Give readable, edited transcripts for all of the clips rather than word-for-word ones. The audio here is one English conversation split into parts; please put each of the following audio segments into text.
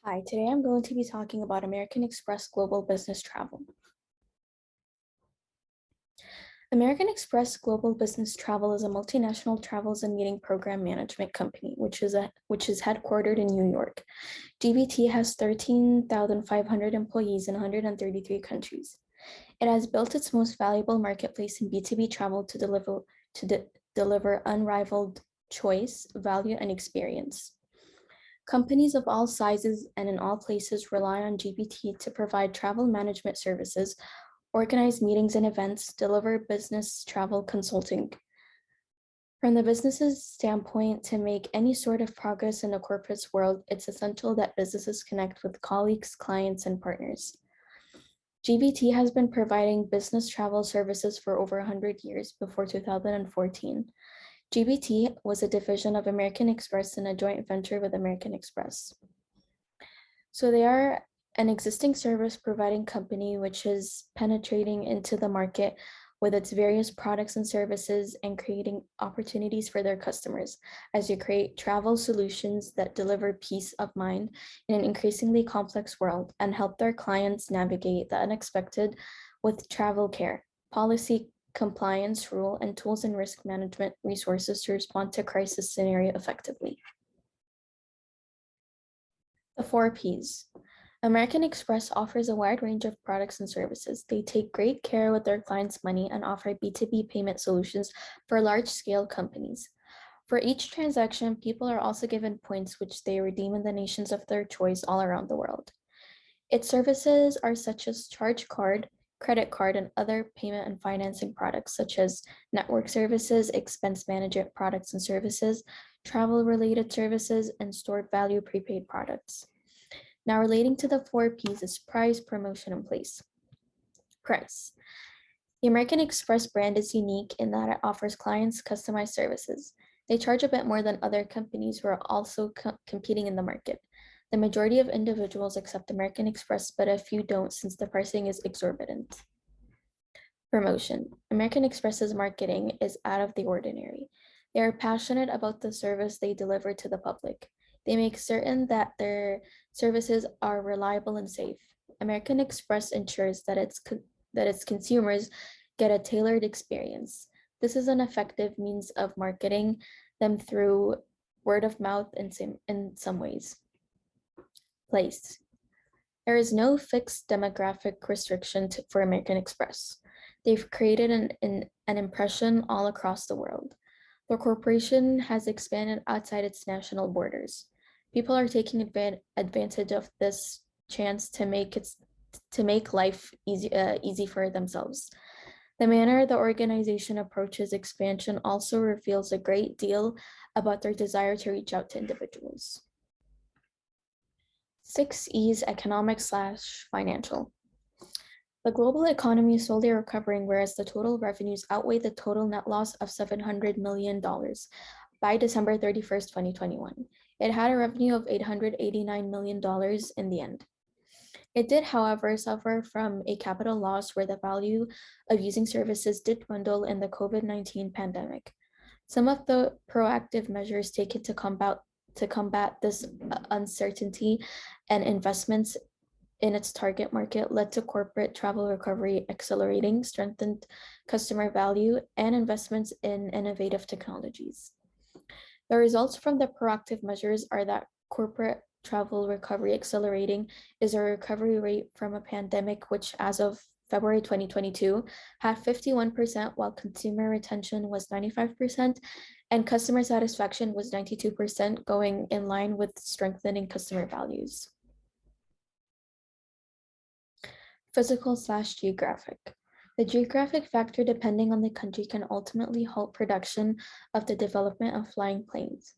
Hi, today I'm going to be talking about American Express Global Business Travel. American Express Global Business Travel is a multinational travels and meeting program management company, which is headquartered in New York. GBT has 13,500 employees in 133 countries. It has built its most valuable marketplace in B2B travel to deliver unrivaled choice, value, and experience. Companies of all sizes and in all places rely on GBT to provide travel management services, organize meetings and events, deliver business travel consulting. From the business's standpoint, to make any sort of progress in the corporate world, it's essential that businesses connect with colleagues, clients, and partners. GBT has been providing business travel services for over 100 years before 2014. GBT was a division of American Express in a joint venture with American Express. So they are an existing service providing company which is penetrating into the market with its various products and services and creating opportunities for their customers as you create travel solutions that deliver peace of mind in an increasingly complex world and help their clients navigate the unexpected with travel care, policy compliance, rule, and tools and risk management resources to respond to crisis scenario effectively. The 4 Ps. American Express offers a wide range of products and services. They take great care with their clients' money and offer B2B payment solutions for large-scale companies. For each transaction, people are also given points which they redeem in the nations of their choice all around the world. Its services are such as charge card, credit card, and other payment and financing products such as network services, expense management products and services, travel-related services, and stored value prepaid products. Now, relating to the 4 Ps is price, promotion, and place. Price. The American Express brand is unique in that it offers clients customized services. They charge a bit more than other companies who are also competing in the market. The majority of individuals accept American Express, but a few don't since the pricing is exorbitant. Promotion. American Express's marketing is out of the ordinary. They are passionate about the service they deliver to the public. They make certain that their services are reliable and safe. American Express ensures that its consumers get a tailored experience. This is an effective means of marketing them through word of mouth in some ways. Place. There is no fixed demographic restriction for American Express. They've created an impression all across the world. The corporation has expanded outside its national borders. People are taking advantage of this chance to make life easy for themselves. The manner the organization approaches expansion also reveals a great deal about their desire to reach out to individuals. 6 E's economic/financial. The global economy is slowly recovering, whereas the total revenues outweigh the total net loss of $700 million by December 31st, 2021. It had a revenue of $889 million in the end. It did, however, suffer from a capital loss where the value of using services did dwindle in the COVID-19 pandemic. Some of the proactive measures taken to combat this uncertainty and investments in its target market led to corporate travel recovery accelerating, strengthened customer value, and investments in innovative technologies. The results from the proactive measures are that corporate travel recovery accelerating is a recovery rate from a pandemic which, as of February 2022, had 51%, while consumer retention was 95%, and customer satisfaction was 92%, going in line with strengthening customer values. Physical/geographic. The geographic factor, depending on the country, can ultimately halt production of the development of flying planes.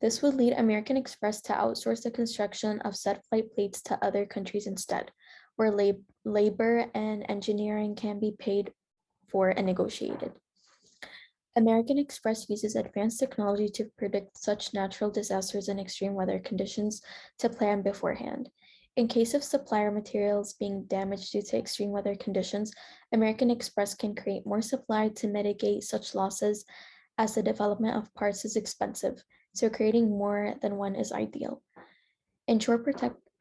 This would lead American Express to outsource the construction of said flight plates to other countries instead, where labor and engineering can be paid for and negotiated. American Express uses advanced technology to predict such natural disasters and extreme weather conditions to plan beforehand. In case of supplier materials being damaged due to extreme weather conditions, American Express can create more supply to mitigate such losses, as the development of parts is expensive, so creating more than one is ideal. In short,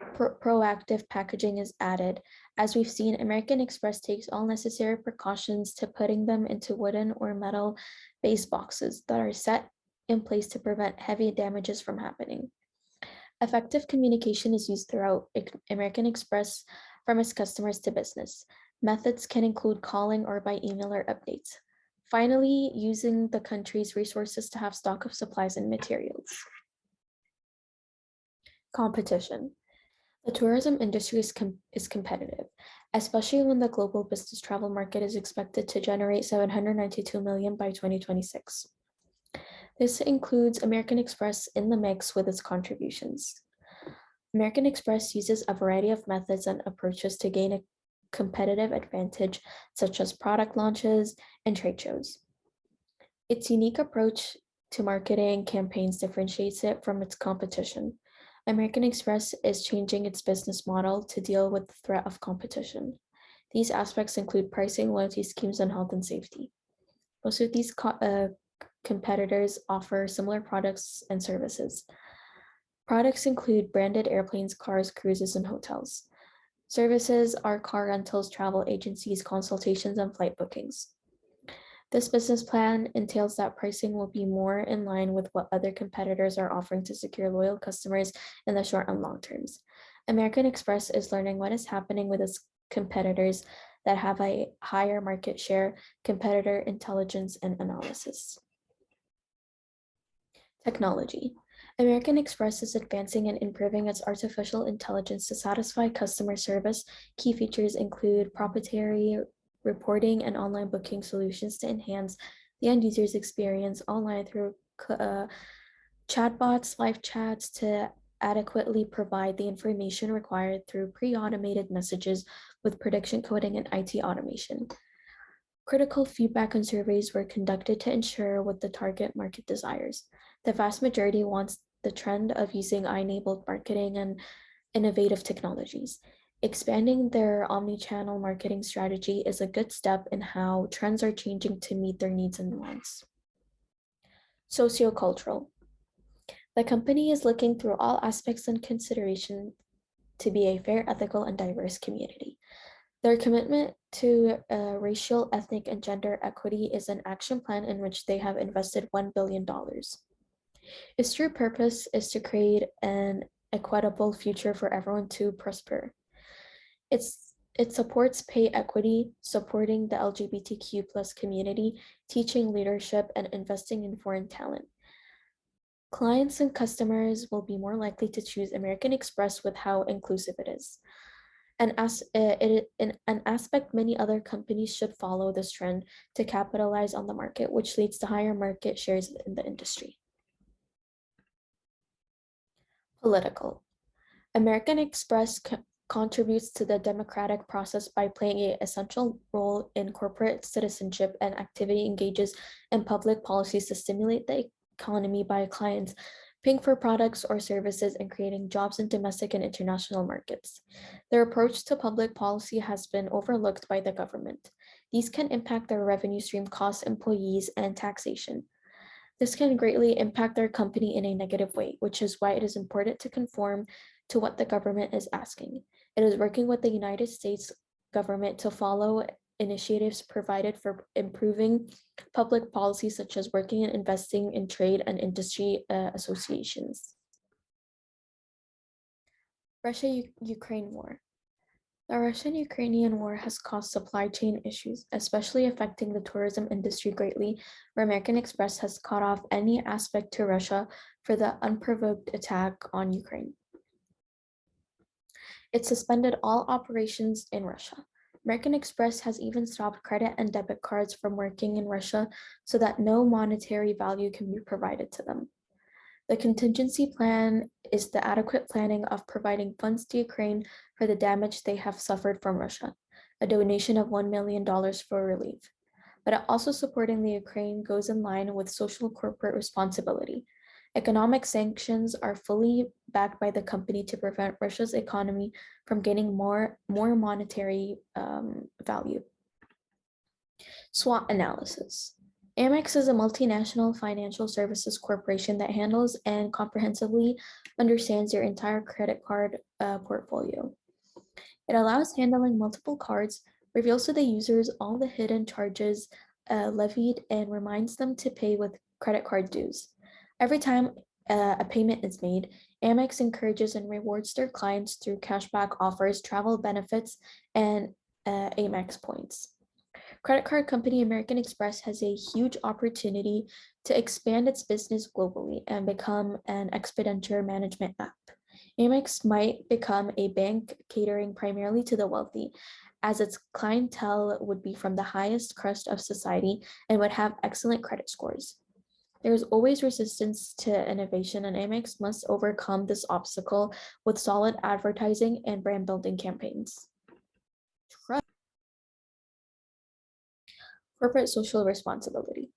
proactive packaging is added. As we've seen, American Express takes all necessary precautions to putting them into wooden or metal-based boxes that are set in place to prevent heavy damages from happening. Effective communication is used throughout American Express from its customers to business. Methods can include calling or by email or updates. Finally, using the country's resources to have stock of supplies and materials. Competition. The tourism industry is competitive, especially when the global business travel market is expected to generate $792 million by 2026. This includes American Express in the mix with its contributions. American Express uses a variety of methods and approaches to gain a competitive advantage, such as product launches and trade shows. Its unique approach to marketing campaigns differentiates it from its competition. American Express is changing its business model to deal with the threat of competition. These aspects include pricing, loyalty schemes, and health and safety. Most of these competitors offer similar products and services. Products include branded airplanes, cars, cruises, and hotels. Services are car rentals, travel agencies, consultations, and flight bookings. This business plan entails that pricing will be more in line with what other competitors are offering to secure loyal customers in the short and long terms. American Express is learning what is happening with its competitors that have a higher market share, competitor intelligence, and analysis. Technology. American Express is advancing and improving its artificial intelligence to satisfy customer service. Key features include proprietary reporting and online booking solutions to enhance the end user's experience online through chatbots, live chats to adequately provide the information required through pre-automated messages with prediction coding and IT automation. Critical feedback and surveys were conducted to ensure what the target market desires. The vast majority wants the trend of using AI-enabled marketing and innovative technologies. Expanding their omni-channel marketing strategy is a good step in how trends are changing to meet their needs and wants. Sociocultural. The company is looking through all aspects and consideration to be a fair, ethical, and diverse community. Their commitment to racial, ethnic, and gender equity is an action plan in which they have invested $1 billion. Its true purpose is to create an equitable future for everyone to prosper. It supports pay equity, supporting the LGBTQ+ community, teaching leadership, and investing in foreign talent. Clients and customers will be more likely to choose American Express with how inclusive it is. An aspect many other companies should follow this trend to capitalize on the market, which leads to higher market shares in the industry. Political. American Express contributes to the democratic process by playing an essential role in corporate citizenship and actively engages in public policies to stimulate the economy by clients paying for products or services and creating jobs in domestic and international markets. Their approach to public policy has been overlooked by the government. These can impact their revenue stream, costs, employees, and taxation. This can greatly impact their company in a negative way, which is why it is important to conform to what the government is asking. It is working with the United States government to follow initiatives provided for improving public policy, such as working and investing in trade and industry associations. Russia-Ukraine war. The Russian-Ukrainian war has caused supply chain issues, especially affecting the tourism industry greatly, where American Express has cut off any aspect to Russia for the unprovoked attack on Ukraine. It suspended all operations in Russia. American Express has even stopped credit and debit cards from working in Russia so that no monetary value can be provided to them. The contingency plan is the adequate planning of providing funds to Ukraine for the damage they have suffered from Russia, a donation of $1 million for relief. But also supporting the Ukraine goes in line with social corporate responsibility. Economic sanctions are fully backed by the company to prevent Russia's economy from gaining more monetary value. Swot analysis. Amex is a multinational financial services corporation that handles and comprehensively understands your entire credit card portfolio. It allows handling multiple cards, reveals to the users all the hidden charges levied, and reminds them to pay with credit card dues. Every time a payment is made, Amex encourages and rewards their clients through cashback offers, travel benefits, and Amex points. Credit card company American Express has a huge opportunity to expand its business globally and become an expenditure management app. Amex might become a bank catering primarily to the wealthy, as its clientele would be from the highest crust of society and would have excellent credit scores. There is always resistance to innovation, and Amex must overcome this obstacle with solid advertising and brand building campaigns. Corporate social responsibility.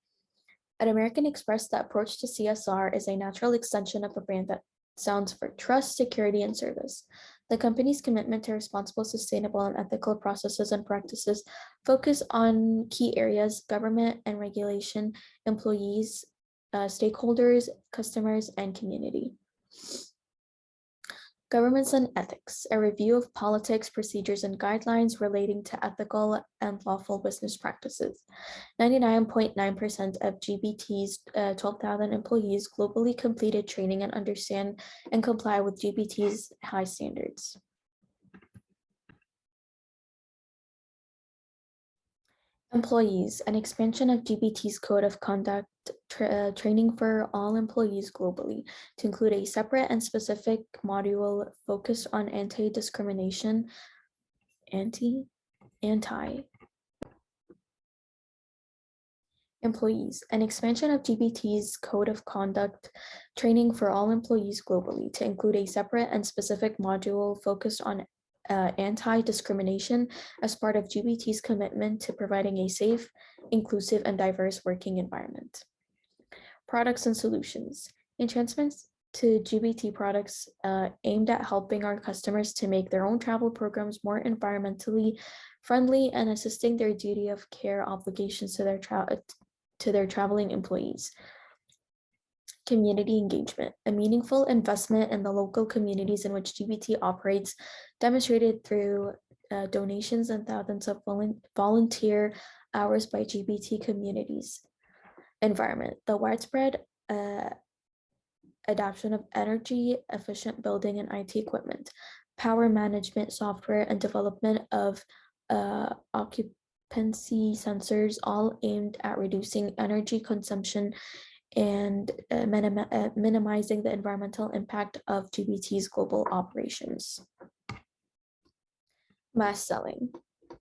At American Express, the approach to CSR is a natural extension of a brand that sounds for trust, security, and service. The company's commitment to responsible, sustainable, and ethical processes and practices focus on key areas: government and regulation, employees, stakeholders, customers, and community. Governance and ethics, a review of politics, procedures, and guidelines relating to ethical and lawful business practices. 99.9% of GBT's 12,000 employees globally completed training and understand and comply with GBT's high standards. Employees, an expansion of GBT's code of conduct training for all employees globally to include a separate and specific module focused on anti-discrimination, anti employees, an expansion of GBT's code of conduct training for all employees globally to include a separate and specific module focused on anti-discrimination as part of GBT's commitment to providing a safe, inclusive, and diverse working environment. Products and solutions. Enhancements to GBT products aimed at helping our customers to make their own travel programs more environmentally friendly and assisting their duty of care obligations to their traveling employees. Community engagement, a meaningful investment in the local communities in which GBT operates, demonstrated through donations and thousands of volunteer hours by GBT communities. Environment, the widespread adoption of energy efficient building and IT equipment, power management software, and development of occupancy sensors, all aimed at reducing energy consumption and minimizing the environmental impact of GBT's global operations. Mass selling.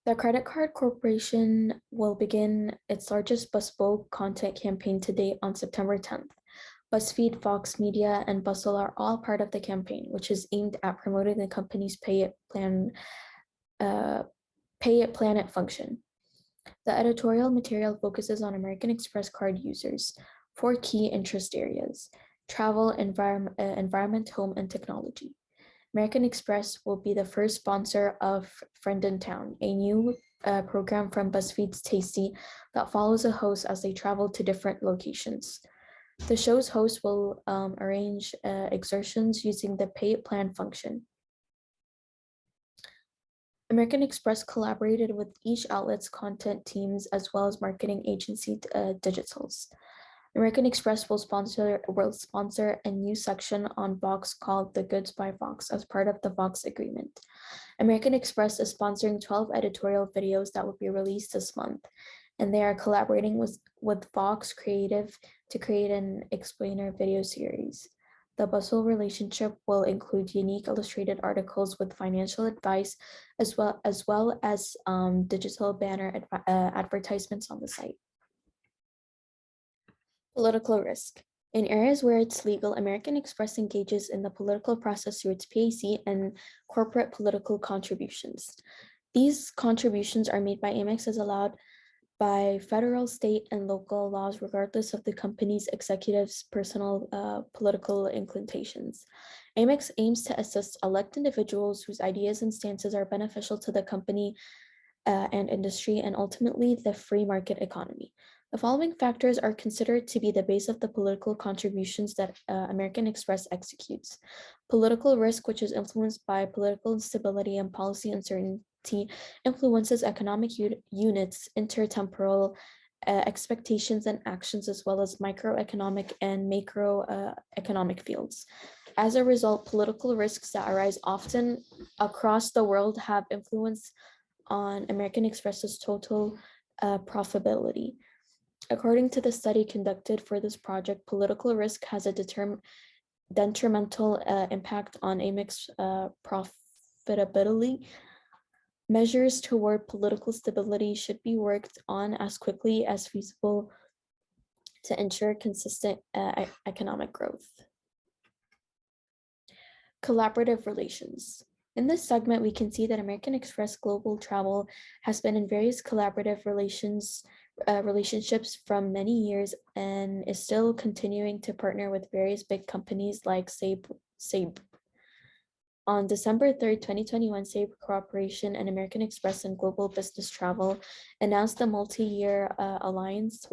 The Credit Card Corporation will begin its largest bespoke content campaign to date on September 10th. BuzzFeed, Fox Media, and Bustle are all part of the campaign, which is aimed at promoting the company's Pay It Planet function. The editorial material focuses on American Express card users, 4 key interest areas: travel, environment, home, and technology. American Express will be the first sponsor of Friend in Town, a new program from BuzzFeed's Tasty that follows a host as they travel to different locations. The show's host will arrange excursions using the Pay It Plan function. American Express collaborated with each outlet's content teams as well as marketing agency Digitals. American Express will sponsor a new section on Vox called The Goods by Vox as part of the Vox agreement. American Express is sponsoring 12 editorial videos that will be released this month, and they are collaborating with Vox Creative to create an explainer video series. The Bustle relationship will include unique illustrated articles with financial advice, as well as digital banner advertisements on the site. Political risk. In areas where it's legal, American Express engages in the political process through its PAC and corporate political contributions. These contributions are made by Amex as allowed by federal, state, and local laws, regardless of the company's executives' personal political inclinations. Amex aims to assist elect individuals whose ideas and stances are beneficial to the company and industry, and ultimately the free market economy. The following factors are considered to be the base of the political contributions that American Express executes. Political risk, which is influenced by political instability and policy uncertainty, influences economic units, intertemporal expectations and actions, as well as microeconomic and macroeconomic fields. As a result, political risks that arise often across the world have influence on American Express's total profitability. According to the study conducted for this project, political risk has a detrimental impact on AMEC's profitability. Measures toward political stability should be worked on as quickly as feasible to ensure consistent economic growth. Collaborative relations. In this segment, we can see that American Express Global Travel has been in various collaborative relationships from many years and is still continuing to partner with various big companies like SABRE. On December 3rd, 2021, SABRE Corporation and American Express and Global Business Travel announced a multi-year alliance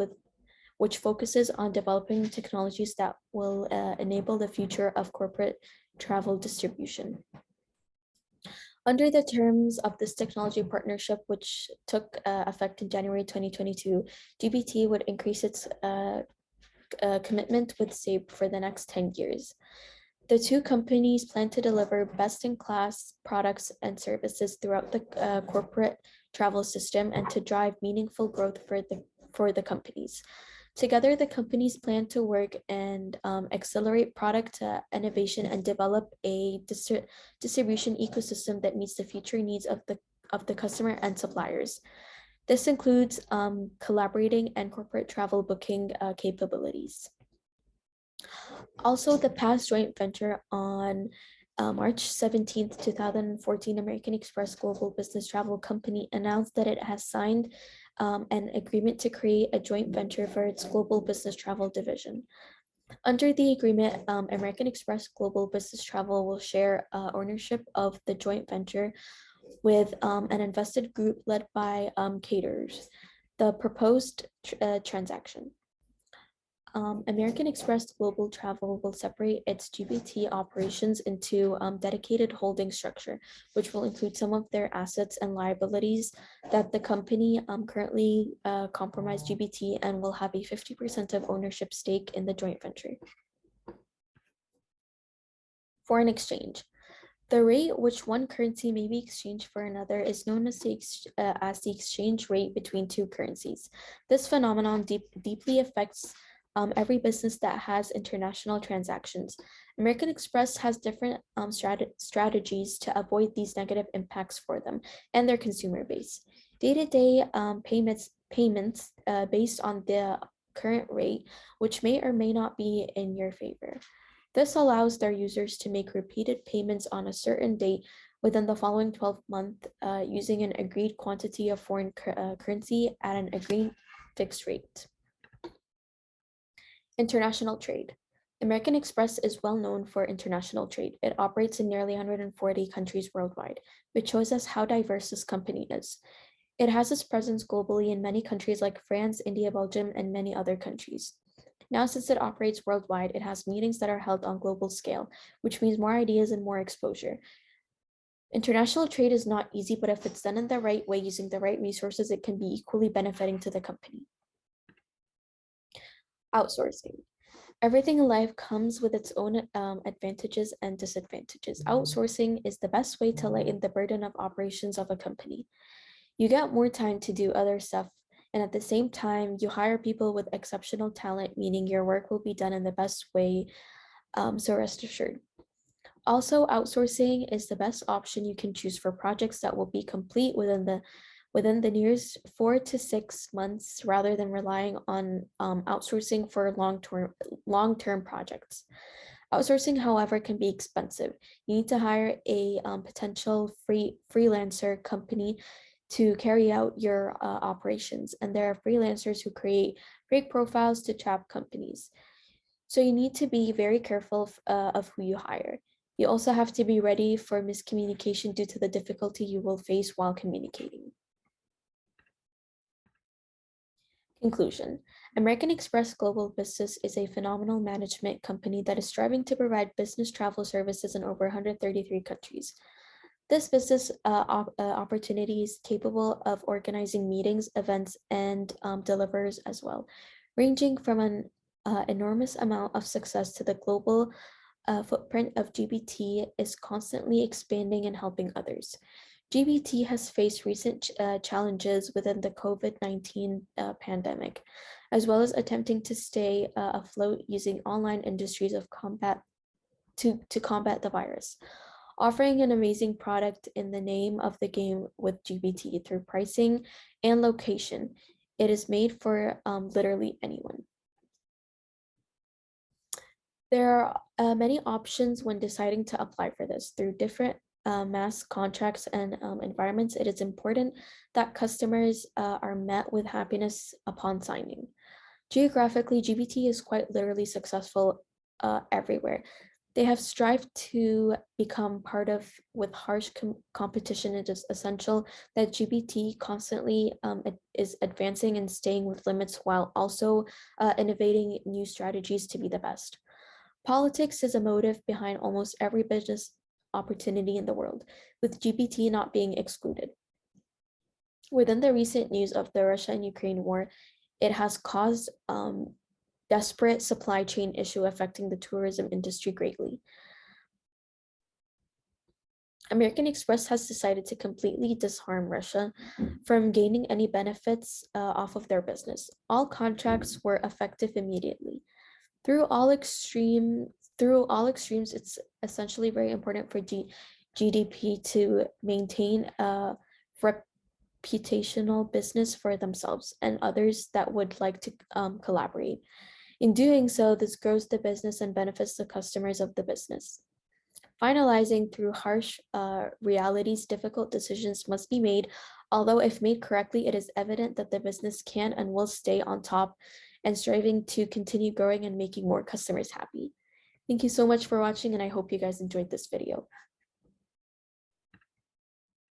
which focuses on developing technologies that will enable the future of corporate travel distribution. Under the terms of this technology partnership, which took effect in January 2022, GBT would increase its commitment with SABRE for the next 10 years. The two companies plan to deliver best-in-class products and services throughout the corporate travel system and to drive meaningful growth for the companies. Together, the companies plan to work and accelerate product innovation and develop a distribution ecosystem that meets the future needs of the customer and suppliers. This includes collaborating and corporate travel booking capabilities. Also, the past joint venture on March 17th, 2014, American Express Global Business Travel Company announced that it has signed an agreement to create a joint venture for its global business travel division. Under the agreement, American Express Global Business Travel will share ownership of the joint venture with an invested group led by caterers. The proposed transaction. American Express Global Travel will separate its GBT operations into dedicated holding structure, which will include some of their assets and liabilities that the company currently comprise GBT and will have a 50% of ownership stake in the joint venture. Foreign exchange. The rate which one currency may be exchanged for another is known as the exchange rate between two currencies. This phenomenon deeply affects every business that has international transactions. American Express has different strategies to avoid these negative impacts for them and their consumer base. Day-to-day payments based on the current rate, which may or may not be in your favor. This allows their users to make repeated payments on a certain date within the following 12 months using an agreed quantity of foreign currency at an agreed fixed rate. International trade. American Express is well known for international trade. It operates in nearly 140 countries worldwide, which shows us how diverse this company is. It has its presence globally in many countries like France, India, Belgium, and many other countries. Now, since it operates worldwide, it has meetings that are held on global scale, which means more ideas and more exposure. International trade is not easy, but if it's done in the right way, using the right resources, it can be equally benefiting to the company. Outsourcing. Everything in life comes with its own advantages and disadvantages. Outsourcing is the best way to lighten the burden of operations of a company. You get more time to do other stuff, and at the same time, you hire people with exceptional talent, meaning your work will be done in the best way, so rest assured. Also, outsourcing is the best option you can choose for projects that will be complete within the nearest 4 to 6 months, rather than relying on outsourcing for long-term projects. Outsourcing, however, can be expensive. You need to hire a potential freelancer company to carry out your operations, and there are freelancers who create fake profiles to trap companies. So you need to be very careful of who you hire. You also have to be ready for miscommunication due to the difficulty you will face while communicating. Conclusion. American Express Global Business is a phenomenal management company that is striving to provide business travel services in over 133 countries. This business opportunity is capable of organizing meetings, events, and delivers as well, ranging from an enormous amount of success to the global footprint of GBT is constantly expanding and helping others. GBT has faced recent challenges within the COVID-19 pandemic, as well as attempting to stay afloat using online industries of combat to combat the virus, offering an amazing product in the name of the game with GBT through pricing and location. It is made for literally anyone. There are many options when deciding to apply for this. Through different mass contracts and environments, it is important that customers are met with happiness upon signing. Geographically, GBT is quite literally successful everywhere. They have strived to become part of with harsh competition. It is essential that GBT constantly is advancing and staying with limits while also innovating new strategies to be the best. Politics is a motive behind almost every business opportunity in the world, with GBT not being excluded. Within the recent news of the Russia and Ukraine war, it has caused desperate supply chain issue affecting the tourism industry greatly. American Express has decided to completely disarm Russia from gaining any benefits off of their business. All contracts were effective immediately. Through all extremes, it's essentially very important for GDP to maintain a reputational business for themselves and others that would like to collaborate. In doing so, this grows the business and benefits the customers of the business. Finalizing through harsh realities, difficult decisions must be made, although if made correctly, it is evident that the business can and will stay on top and striving to continue growing and making more customers happy. Thank you so much for watching, and I hope you guys enjoyed this video.